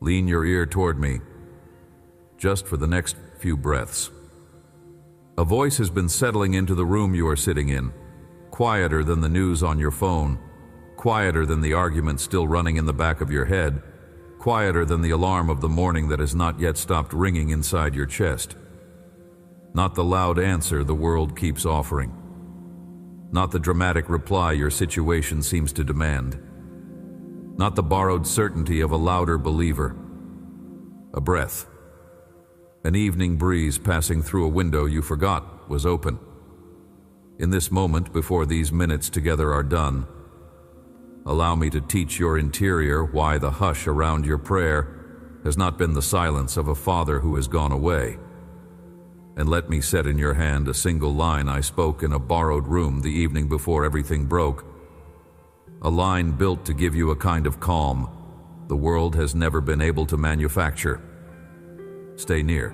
Lean your ear toward me, just for the next few breaths. A voice has been settling into the room you are sitting in, quieter than the news on your phone, quieter than the argument still running in the back of your head, quieter than the alarm of the morning that has not yet stopped ringing inside your chest. Not the loud answer the world keeps offering. Not the dramatic reply your situation seems to demand. Not the borrowed certainty of a louder believer. A breath. An evening breeze passing through a window you forgot was open. In this moment, before these minutes together are done, allow me to teach your interior why the hush around your prayer has not been the silence of a father who has gone away. And let me set in your hand a single line I spoke in a borrowed room the evening before everything broke. A line built to give you a kind of calm the world has never been able to manufacture. Stay near.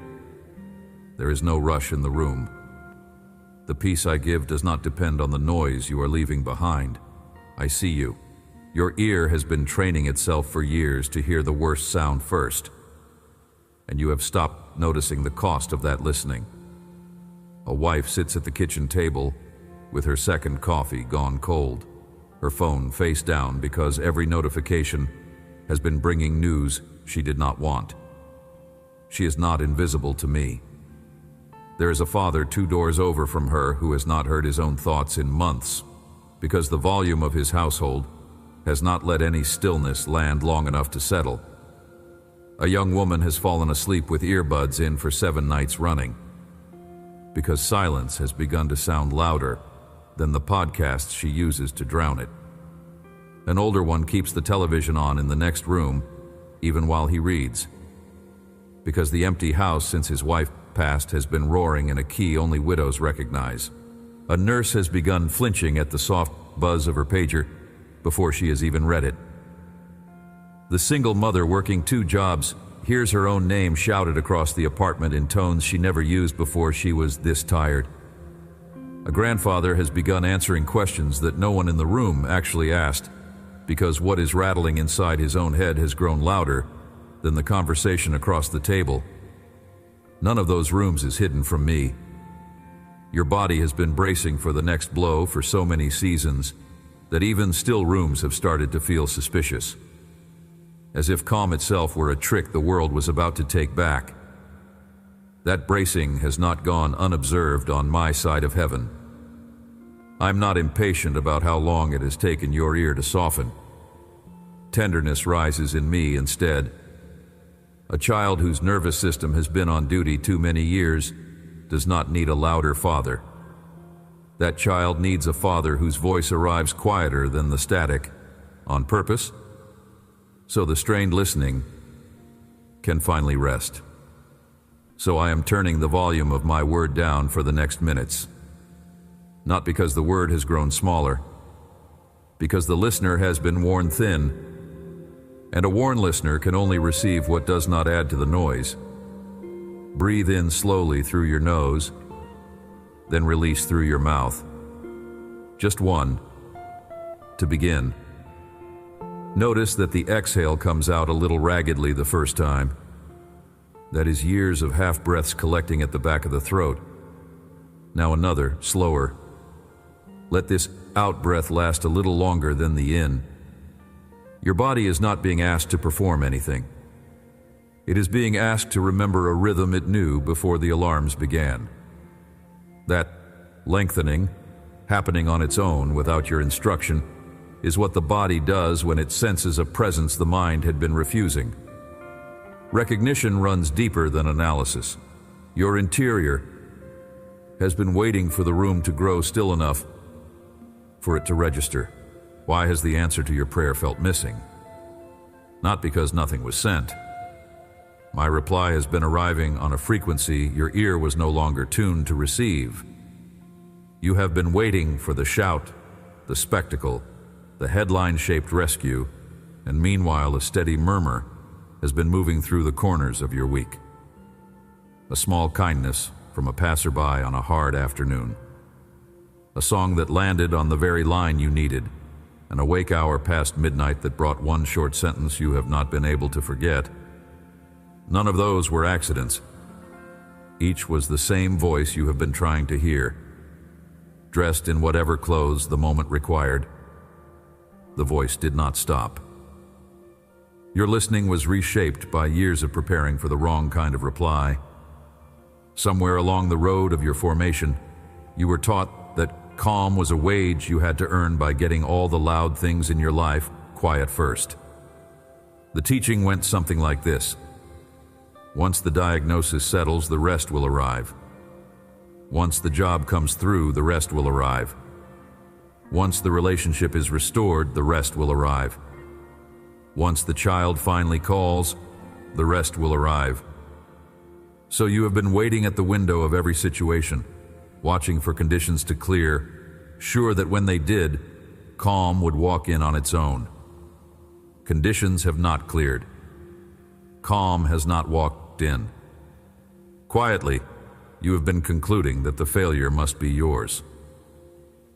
There is no rush in the room. The peace I give does not depend on the noise you are leaving behind. I see you. Your ear has been training itself for years to hear the worst sound first, and you have stopped noticing the cost of that listening. A wife sits at the kitchen table with her second coffee gone cold, her phone face down because every notification has been bringing news she did not want. She is not invisible to me. There is a father 2 doors over from her who has not heard his own thoughts in months because the volume of his household has not let any stillness land long enough to settle. A young woman has fallen asleep with earbuds in for 7 nights running because silence has begun to sound louder than the podcasts she uses to drown it. An older one keeps the television on in the next room even while he reads because the empty house since his wife passed has been roaring in a key only widows recognize. A nurse has begun flinching at the soft buzz of her pager before she has even read it. The single mother working 2 jobs hears her own name shouted across the apartment in tones she never used before she was this tired. A grandfather has begun answering questions that no one in the room actually asked because what is rattling inside his own head has grown louder than the conversation across the table. None of those rooms is hidden from me. Your body has been bracing for the next blow for so many seasons that even still rooms have started to feel suspicious, as if calm itself were a trick the world was about to take back. That bracing has not gone unobserved on my side of heaven. I'm not impatient about how long it has taken your ear to soften. Tenderness rises in me instead. A child whose nervous system has been on duty too many years does not need a louder father. That child needs a father whose voice arrives quieter than the static, on purpose, so the strained listening can finally rest. So I am turning the volume of my word down for the next minutes. Not because the word has grown smaller, because the listener has been worn thin, and a worn listener can only receive what does not add to the noise. Breathe in slowly through your nose, then release through your mouth. Just one, to begin. Notice that the exhale comes out a little raggedly the first time. That is years of half-breaths collecting at the back of the throat. Now another, slower. Let this out-breath last a little longer than the in. Your body is not being asked to perform anything. It is being asked to remember a rhythm it knew before the alarms began. That lengthening, happening on its own without your instruction, is what the body does when it senses a presence the mind had been refusing. Recognition runs deeper than analysis. Your interior has been waiting for the room to grow still enough for it to register. Why has the answer to your prayer felt missing? Not because nothing was sent. My reply has been arriving on a frequency your ear was no longer tuned to receive. You have been waiting for the shout, the spectacle, the headline-shaped rescue, and meanwhile a steady murmur has been moving through the corners of your week. A small kindness from a passerby on a hard afternoon. A song that landed on the very line you needed. An awake hour past midnight that brought one short sentence you have not been able to forget. None of those were accidents. Each was the same voice you have been trying to hear, dressed in whatever clothes the moment required. The voice did not stop. Your listening was reshaped by years of preparing for the wrong kind of reply. Somewhere along the road of your formation, you were taught that calm was a wage you had to earn by getting all the loud things in your life quiet first. The teaching went something like this: once the diagnosis settles, the rest will arrive. Once the job comes through, the rest will arrive. Once the relationship is restored, the rest will arrive. Once the child finally calls, the rest will arrive. So you have been waiting at the window of every situation, watching for conditions to clear, sure that when they did, calm would walk in on its own. Conditions have not cleared. Calm has not walked in. Quietly, you have been concluding that the failure must be yours.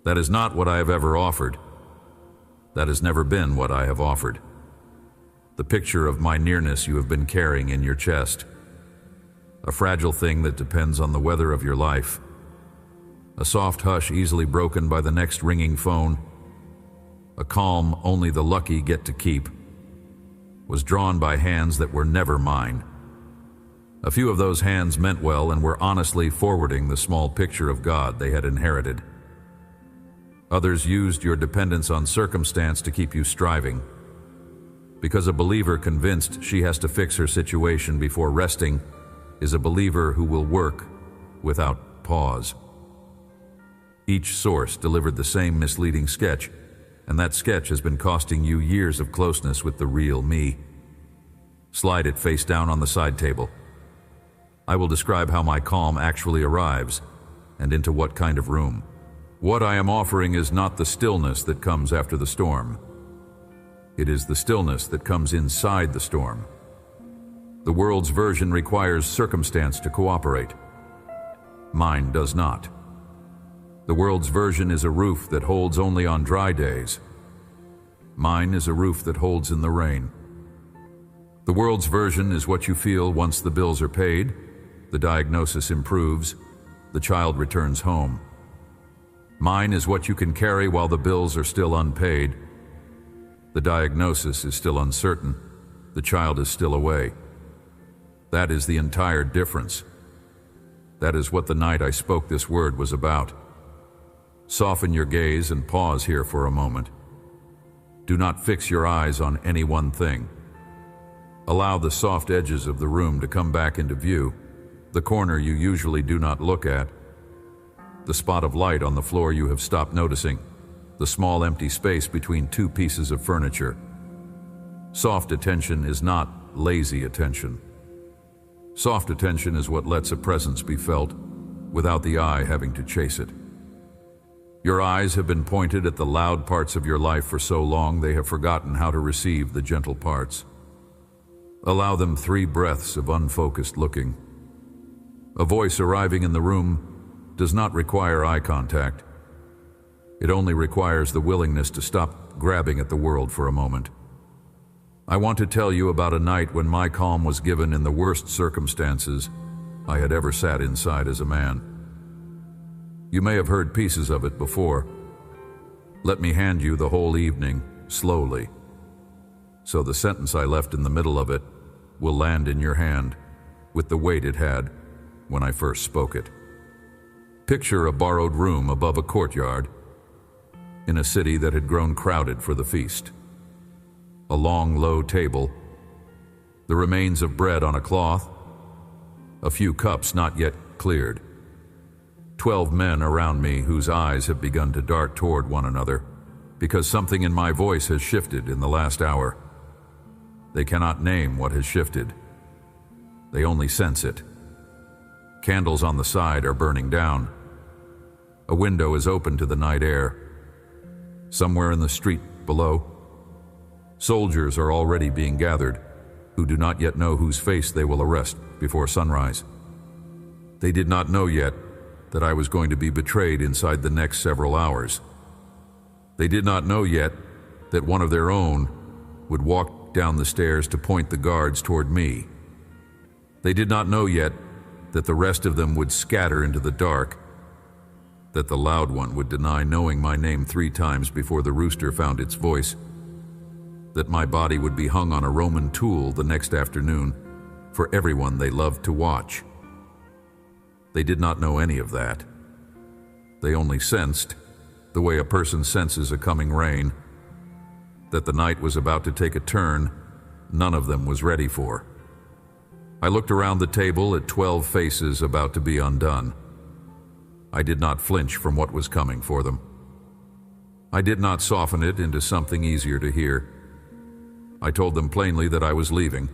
That is not what I have ever offered. That has never been what I have offered. The picture of my nearness you have been carrying in your chest. A fragile thing that depends on the weather of your life. A soft hush easily broken by the next ringing phone. A calm only the lucky get to keep. Was drawn by hands that were never mine. A few of those hands meant well and were honestly forwarding the small picture of God they had inherited. Others used your dependence on circumstance to keep you striving. Because a believer convinced she has to fix her situation before resting is a believer who will work without pause. Each source delivered the same misleading sketch, and that sketch has been costing you years of closeness with the real me. Slide it face down on the side table. I will describe how my calm actually arrives and into what kind of room. What I am offering is not the stillness that comes after the storm. It is the stillness that comes inside the storm. The world's version requires circumstance to cooperate. Mine does not. The world's version is a roof that holds only on dry days. Mine is a roof that holds in the rain. The world's version is what you feel once the bills are paid, the diagnosis improves, the child returns home. Mine is what you can carry while the bills are still unpaid. The diagnosis is still uncertain, the child is still away. That is the entire difference. That is what the night I spoke this word was about. Soften your gaze and pause here for a moment. Do not fix your eyes on any one thing. Allow the soft edges of the room to come back into view, the corner you usually do not look at, the spot of light on the floor you have stopped noticing, the small empty space between two pieces of furniture. Soft attention is not lazy attention. Soft attention is what lets a presence be felt without the eye having to chase it. Your eyes have been pointed at the loud parts of your life for so long they have forgotten how to receive the gentle parts. Allow them 3 breaths of unfocused looking. A voice arriving in the room does not require eye contact. It only requires the willingness to stop grabbing at the world for a moment. I want to tell you about a night when my calm was given in the worst circumstances I had ever sat inside as a man. You may have heard pieces of it before. Let me hand you the whole evening, slowly. So the sentence I left in the middle of it will land in your hand with the weight it had when I first spoke it. Picture a borrowed room above a courtyard in a city that had grown crowded for the feast. A long, low table, the remains of bread on a cloth, a few cups not yet cleared. 12 men around me whose eyes have begun to dart toward one another because something in my voice has shifted in the last hour. They cannot name what has shifted. They only sense it. Candles on the side are burning down. A window is open to the night air. Somewhere in the street below, soldiers are already being gathered who do not yet know whose face they will arrest before sunrise. They did not know yet that I was going to be betrayed inside the next several hours. They did not know yet that one of their own would walk down the stairs to point the guards toward me. They did not know yet that the rest of them would scatter into the dark, that the loud one would deny knowing my name 3 times before the rooster found its voice, that my body would be hung on a Roman tool the next afternoon for everyone they loved to watch. They did not know any of that. They only sensed, the way a person senses a coming rain, that the night was about to take a turn none of them was ready for. I looked around the table at 12 faces about to be undone. I did not flinch from what was coming for them. I did not soften it into something easier to hear. I told them plainly that I was leaving,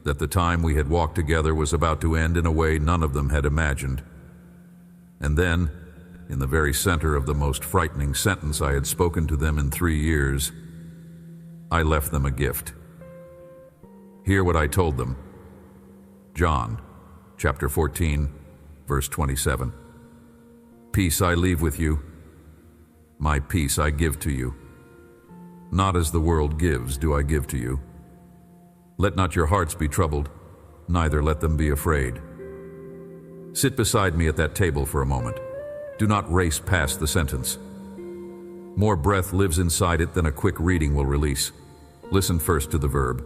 that the time we had walked together was about to end in a way none of them had imagined. And then, in the very center of the most frightening sentence I had spoken to them in 3 years, I left them a gift. Hear what I told them. John, chapter 14, verse 27. Peace I leave with you. My peace I give to you. Not as the world gives do I give to you. Let not your hearts be troubled, neither let them be afraid. Sit beside me at that table for a moment. Do not race past the sentence. More breath lives inside it than a quick reading will release. Listen first to the verb.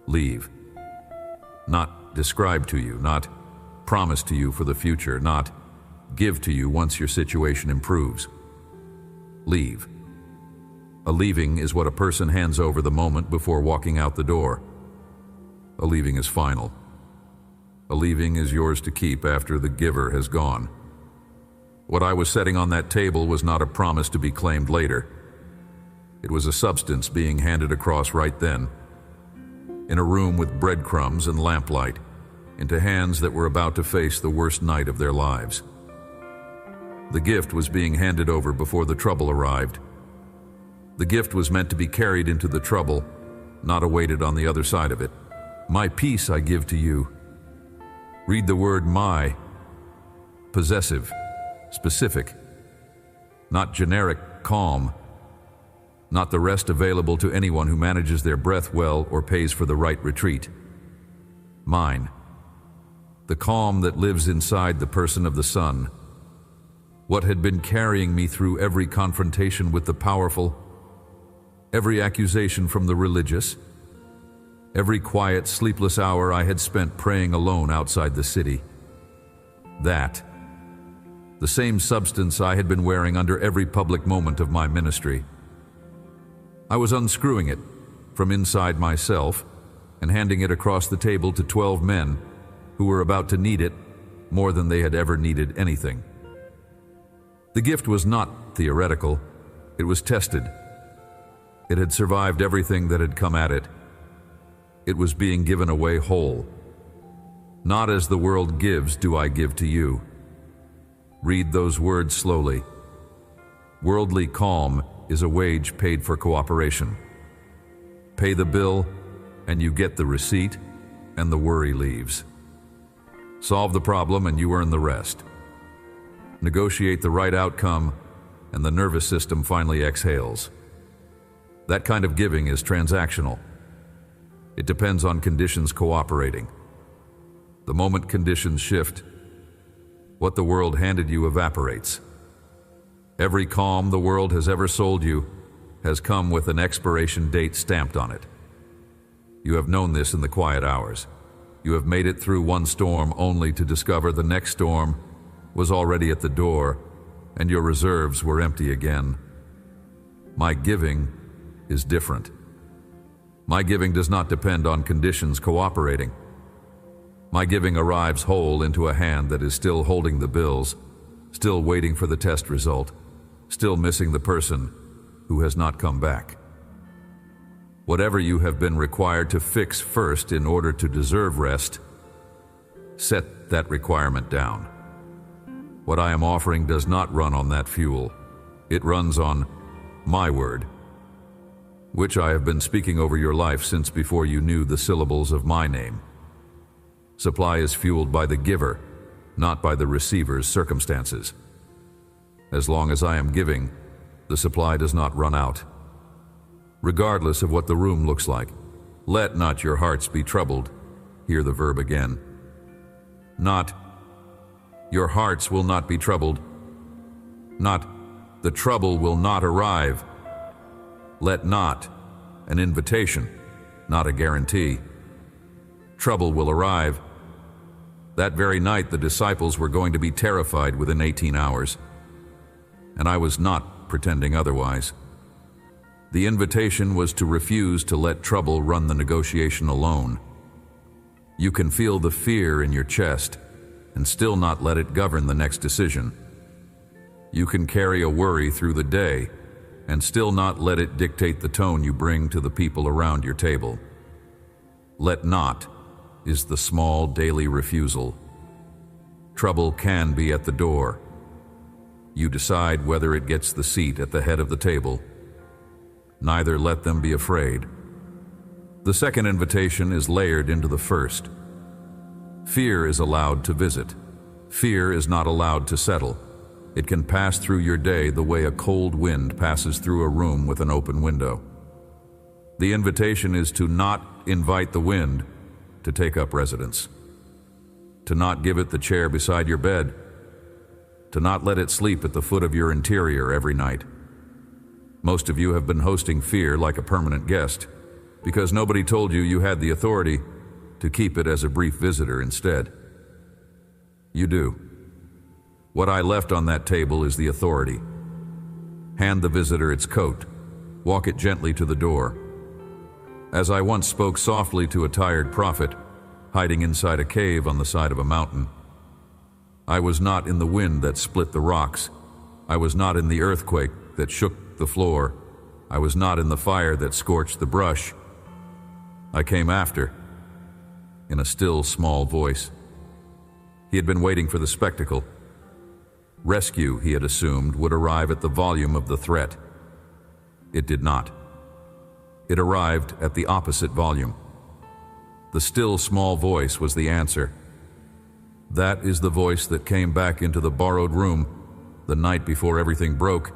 Leave. Not describe to you, not promise to you for the future, not give to you once your situation improves. Leave. A leaving is what a person hands over the moment before walking out the door. A leaving is final. A leaving is yours to keep after the giver has gone. What I was setting on that table was not a promise to be claimed later. It was a substance being handed across right then, in a room with breadcrumbs and lamplight, into hands that were about to face the worst night of their lives. The gift was being handed over before the trouble arrived. The gift was meant to be carried into the trouble, not awaited on the other side of it. My peace I give to you. Read the word my. Possessive, specific, not generic calm, not the rest available to anyone who manages their breath well or pays for the right retreat. Mine. The calm that lives inside the person of the Son. What had been carrying me through every confrontation with the powerful, every accusation from the religious, every quiet, sleepless hour I had spent praying alone outside the city. That. The same substance I had been wearing under every public moment of my ministry. I was unscrewing it from inside myself and handing it across the table to 12 men who were about to need it more than they had ever needed anything. The gift was not theoretical, it was tested. It had survived everything that had come at it. It was being given away whole. Not as the world gives do I give to you. Read those words slowly. Worldly calm is a wage paid for cooperation. Pay the bill, and you get the receipt, and the worry leaves. Solve the problem, and you earn the rest. Negotiate the right outcome, and the nervous system finally exhales. That kind of giving is transactional. It depends on conditions cooperating. The moment conditions shift, what the world handed you evaporates. Every calm the world has ever sold you has come with an expiration date stamped on it. You have known this in the quiet hours. You have made it through one storm only to discover the next storm was already at the door and your reserves were empty again. My giving is different. My giving does not depend on conditions cooperating. My giving arrives whole into a hand that is still holding the bills, still waiting for the test result, still missing the person who has not come back. Whatever you have been required to fix first in order to deserve rest, set that requirement down. What I am offering does not run on that fuel. It runs on my word, which I have been speaking over your life since before you knew the syllables of my name. Supply is fueled by the giver, not by the receiver's circumstances. As long as I am giving, the supply does not run out. Regardless of what the room looks like, let not your hearts be troubled, Hear the verb again. Not, your hearts will not be troubled. Not, the trouble will not arrive. Let not, an invitation, not a guarantee. Trouble will arrive. That very night the disciples were going to be terrified within 18 hours. And I was not pretending otherwise. The invitation was to refuse to let trouble run the negotiation alone. You can feel the fear in your chest and still not let it govern the next decision. You can carry a worry through the day and still not let it dictate the tone you bring to the people around your table. Let not is the small daily refusal. Trouble can be at the door. You decide whether it gets the seat at the head of the table. Neither let them be afraid. The second invitation is layered into the first. Fear is allowed to visit. Fear is not allowed to settle. It can pass through your day the way a cold wind passes through a room with an open window. The invitation is to not invite the wind to take up residence, to not give it the chair beside your bed, to not let it sleep at the foot of your interior every night. Most of you have been hosting fear like a permanent guest because nobody told you you had the authority to keep it as a brief visitor instead. You do. What I left on that table is the authority. Hand the visitor its coat. Walk it gently to the door. As I once spoke softly to a tired prophet, hiding inside a cave on the side of a mountain, I was not in the wind that split the rocks. I was not in the earthquake that shook the floor. I was not in the fire that scorched the brush. I came after, in a still, small voice. He had been waiting for the spectacle. Rescue, he had assumed, would arrive at the volume of the threat. It did not. It arrived at the opposite volume. The still, small voice was the answer. That is the voice that came back into the borrowed room the night before everything broke,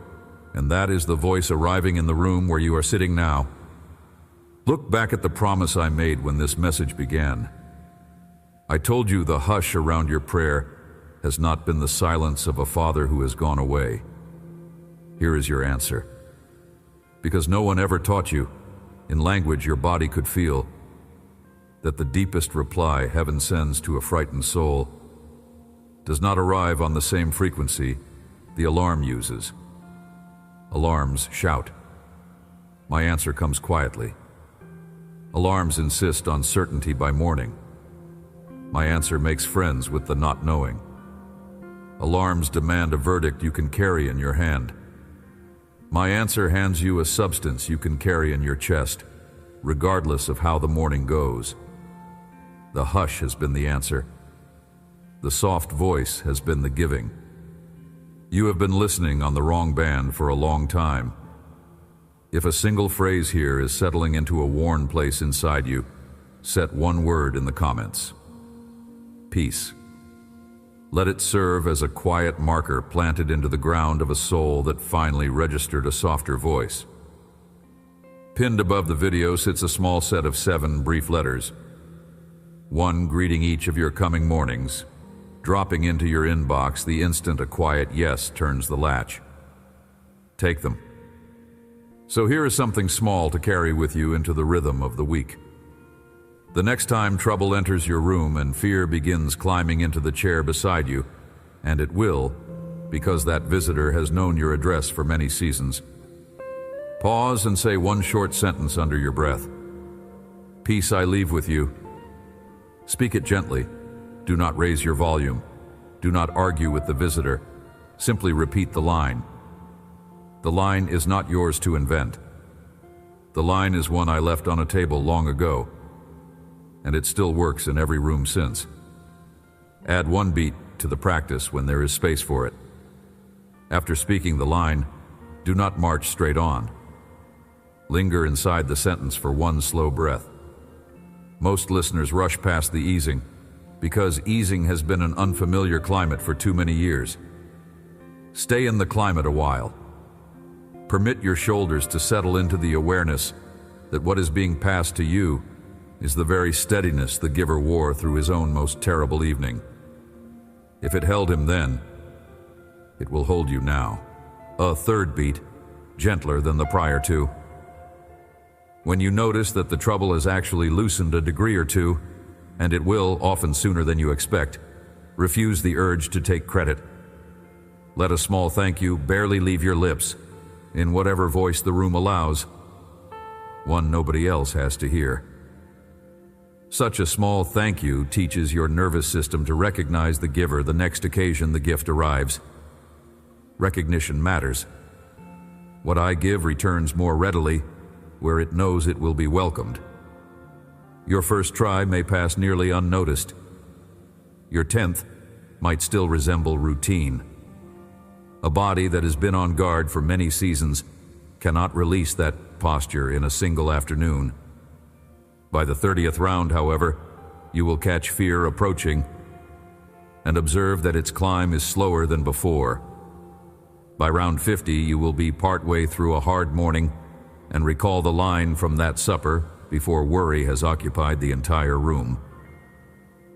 and that is the voice arriving in the room where you are sitting now. Look back at the promise I made when this message began. I told you the hush around your prayer has not been the silence of a father who has gone away. Here is your answer. Because no one ever taught you, in language your body could feel, that the deepest reply heaven sends to a frightened soul does not arrive on the same frequency the alarm uses. Alarms shout. My answer comes quietly. Alarms insist on certainty by morning. My answer makes friends with the not knowing. Alarms demand a verdict you can carry in your hand. My answer hands you a substance you can carry in your chest, regardless of how the morning goes. The hush has been the answer. The soft voice has been the giving. You have been listening on the wrong band for a long time. If a single phrase here is settling into a worn place inside you, set one word in the comments. Peace. Let it serve as a quiet marker planted into the ground of a soul that finally registered a softer voice. Pinned above the video sits a small set of 7 brief letters. One greeting each of your coming mornings, dropping into your inbox the instant a quiet yes turns the latch. Take them. So here is something small to carry with you into the rhythm of the week. The next time trouble enters your room and fear begins climbing into the chair beside you, and it will, because that visitor has known your address for many seasons, pause and say one short sentence under your breath. Peace I leave with you. Speak it gently. Do not raise your volume. Do not argue with the visitor. Simply repeat the line. The line is not yours to invent. The line is one I left on a table long ago, and it still works in every room since. Add one beat to the practice when there is space for it. After speaking the line, do not march straight on. Linger inside the sentence for one slow breath. Most listeners rush past the easing because easing has been an unfamiliar climate for too many years. Stay in the climate a while. Permit your shoulders to settle into the awareness that what is being passed to you is the very steadiness the giver wore through his own most terrible evening. If it held him then, it will hold you now. A third beat, gentler than the prior two. When you notice that the trouble has actually loosened a degree or two, and it will often sooner than you expect, refuse the urge to take credit. Let a small thank you barely leave your lips, in whatever voice the room allows, one nobody else has to hear. Such a small thank you teaches your nervous system to recognize the giver the next occasion the gift arrives. Recognition matters. What I give returns more readily where it knows it will be welcomed. Your first try may pass nearly unnoticed. Your 10th might still resemble routine. A body that has been on guard for many seasons cannot release that posture in a single afternoon. By the 30th round, however, you will catch fear approaching and observe that its climb is slower than before. By round 50, you will be partway through a hard morning and recall the line from that supper before worry has occupied the entire room.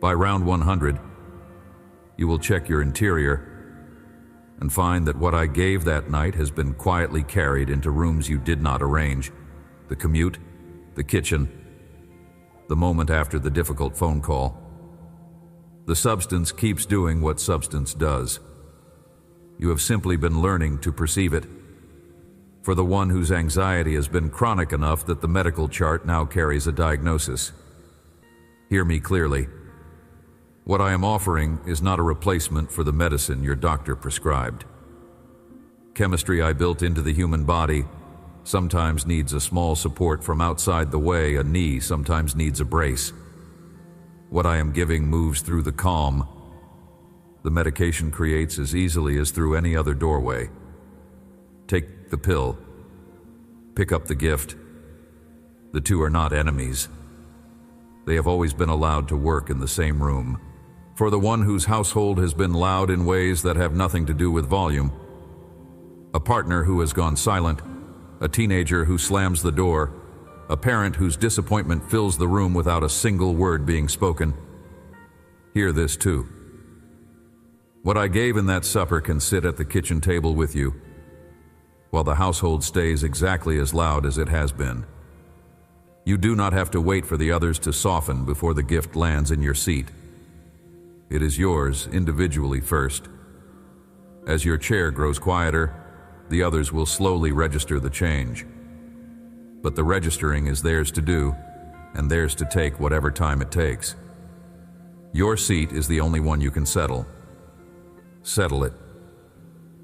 By round 100, you will check your interior and find that what I gave that night has been quietly carried into rooms you did not arrange: the commute, the kitchen, the moment after the difficult phone call. The substance keeps doing what substance does. You have simply been learning to perceive it. For the one whose anxiety has been chronic enough that the medical chart now carries a diagnosis. Hear me clearly. What I am offering is not a replacement for the medicine your doctor prescribed. Chemistry I built into the human body sometimes needs a small support from outside the way. A knee sometimes needs a brace. What I am giving moves through the calm the medication creates as easily as through any other doorway. Take the pill. Pick up the gift. The two are not enemies. They have always been allowed to work in the same room. For the one whose household has been loud in ways that have nothing to do with volume, a partner who has gone silent, a teenager who slams the door, a parent whose disappointment fills the room without a single word being spoken, hear this too. What I gave in that supper can sit at the kitchen table with you, while the household stays exactly as loud as it has been. You do not have to wait for the others to soften before the gift lands in your seat. It is yours individually first. As your chair grows quieter, the others will slowly register the change. But the registering is theirs to do, and theirs to take whatever time it takes. Your seat is the only one you can settle. Settle it.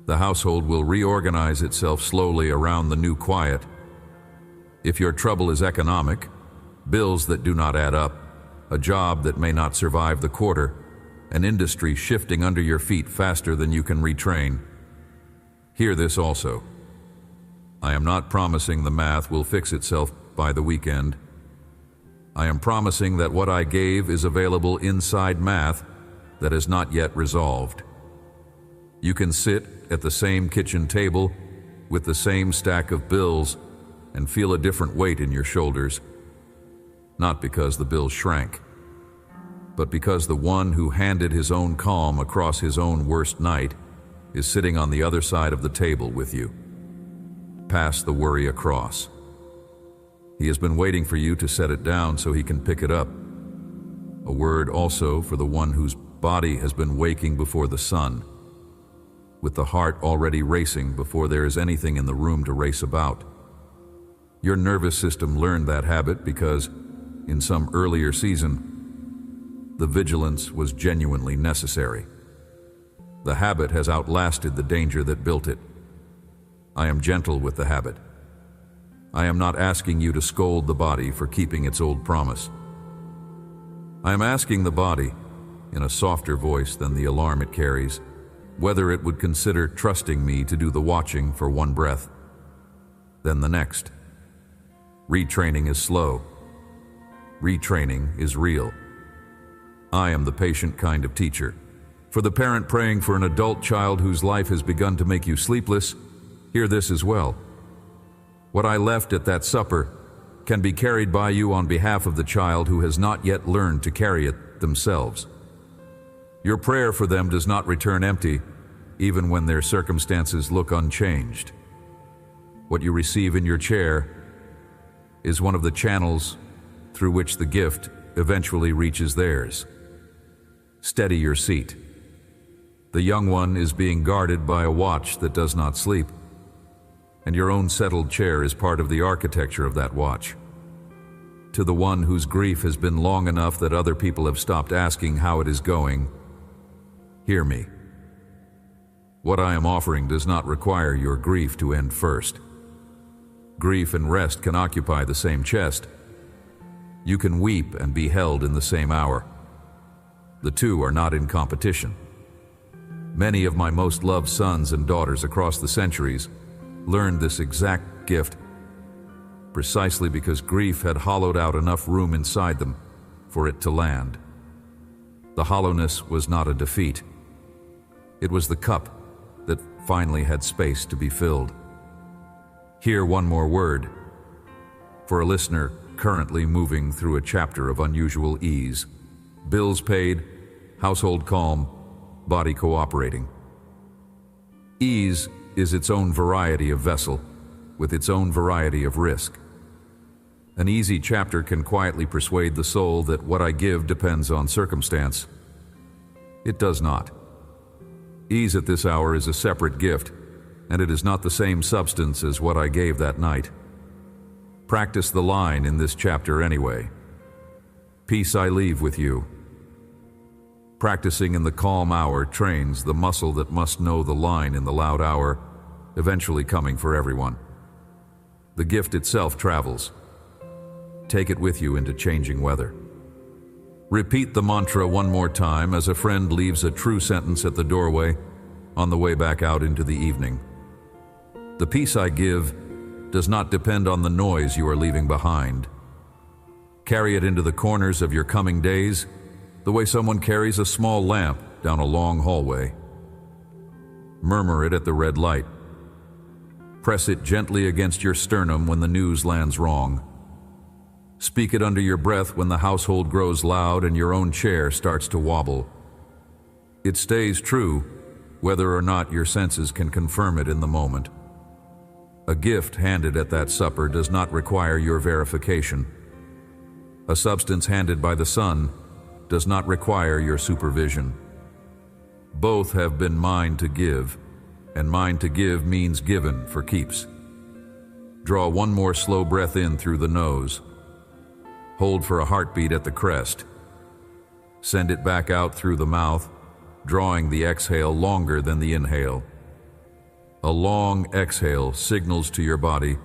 The household will reorganize itself slowly around the new quiet. If your trouble is economic, bills that do not add up, a job that may not survive the quarter, an industry shifting under your feet faster than you can retrain, hear this also. I am not promising the math will fix itself by the weekend. I am promising that what I gave is available inside math that is not yet resolved. You can sit at the same kitchen table with the same stack of bills and feel a different weight in your shoulders, not because the bills shrank, but because the one who handed his own calm across his own worst night is sitting on the other side of the table with you. Pass the worry across. He has been waiting for you to set it down so he can pick it up. A word also for the one whose body has been waking before the sun, with the heart already racing before there is anything in the room to race about. Your nervous system learned that habit because, in some earlier season, the vigilance was genuinely necessary. The habit has outlasted the danger that built it. I am gentle with the habit. I am not asking you to scold the body for keeping its old promise. I am asking the body, in a softer voice than the alarm it carries, whether it would consider trusting me to do the watching for one breath, then the next. Retraining is slow. Retraining is real. I am the patient kind of teacher. For the parent praying for an adult child whose life has begun to make you sleepless, hear this as well. What I left at that supper can be carried by you on behalf of the child who has not yet learned to carry it themselves. Your prayer for them does not return empty, even when their circumstances look unchanged. What you receive in your chair is one of the channels through which the gift eventually reaches theirs. Steady your seat. The young one is being guarded by a watch that does not sleep, and your own settled chair is part of the architecture of that watch. To the one whose grief has been long enough that other people have stopped asking how it is going, hear me. What I am offering does not require your grief to end first. Grief and rest can occupy the same chest. You can weep and be held in the same hour. The two are not in competition. Many of my most loved sons and daughters across the centuries learned this exact gift precisely because grief had hollowed out enough room inside them for it to land. The hollowness was not a defeat. It was the cup that finally had space to be filled. Hear one more word for a listener currently moving through a chapter of unusual ease. Bills paid, household calm, body cooperating. Ease is its own variety of vessel, with its own variety of risk. An easy chapter can quietly persuade the soul that what I give depends on circumstance. It does not. Ease at this hour is a separate gift, and it is not the same substance as what I gave that night. Practice the line in this chapter anyway. Peace I leave with you. Practicing in the calm hour trains the muscle that must know the line in the loud hour, eventually coming for everyone. The gift itself travels. Take it with you into changing weather. Repeat the mantra one more time as a friend leaves a true sentence at the doorway on the way back out into the evening. The peace I give does not depend on the noise you are leaving behind. Carry it into the corners of your coming days the way someone carries a small lamp down a long hallway. Murmur it at the red light. Press it gently against your sternum when the news lands wrong. Speak it under your breath when the household grows loud and your own chair starts to wobble. It stays true whether or not your senses can confirm it in the moment. A gift handed at that supper does not require your verification. A substance handed by the Son does not require your supervision. Both have been mine to give, and mine to give means given for keeps. Draw one more slow breath in through the nose. Hold for a heartbeat at the crest. Send it back out through the mouth, drawing the exhale longer than the inhale. A long exhale signals to your body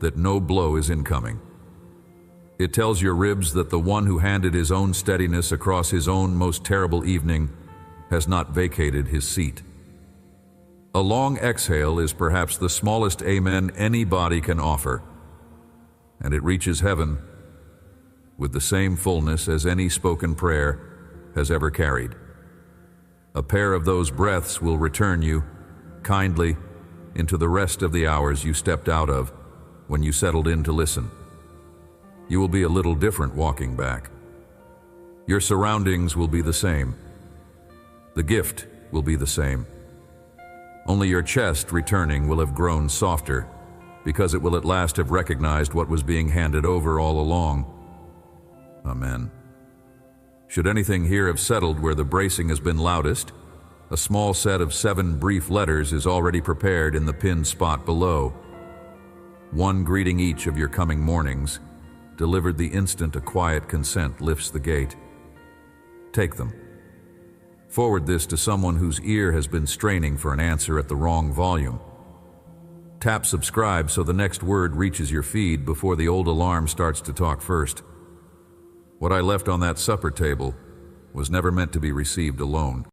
that no blow is incoming. It tells your ribs that the one who handed his own steadiness across his own most terrible evening has not vacated his seat. A long exhale is perhaps the smallest amen any body can offer, and it reaches heaven with the same fullness as any spoken prayer has ever carried. A pair of those breaths will return you, kindly, into the rest of the hours you stepped out of when you settled in to listen. You will be a little different walking back. Your surroundings will be the same. The gift will be the same. Only your chest, returning, will have grown softer, because it will at last have recognized what was being handed over all along. Amen. Should anything here have settled where the bracing has been loudest, a small set of 7 brief letters is already prepared in the pinned spot below. One greeting each of your coming mornings, delivered the instant a quiet consent lifts the gate. Take them. Forward this to someone whose ear has been straining for an answer at the wrong volume. Tap subscribe so the next word reaches your feed before the old alarm starts to talk first. What I left on that supper table was never meant to be received alone.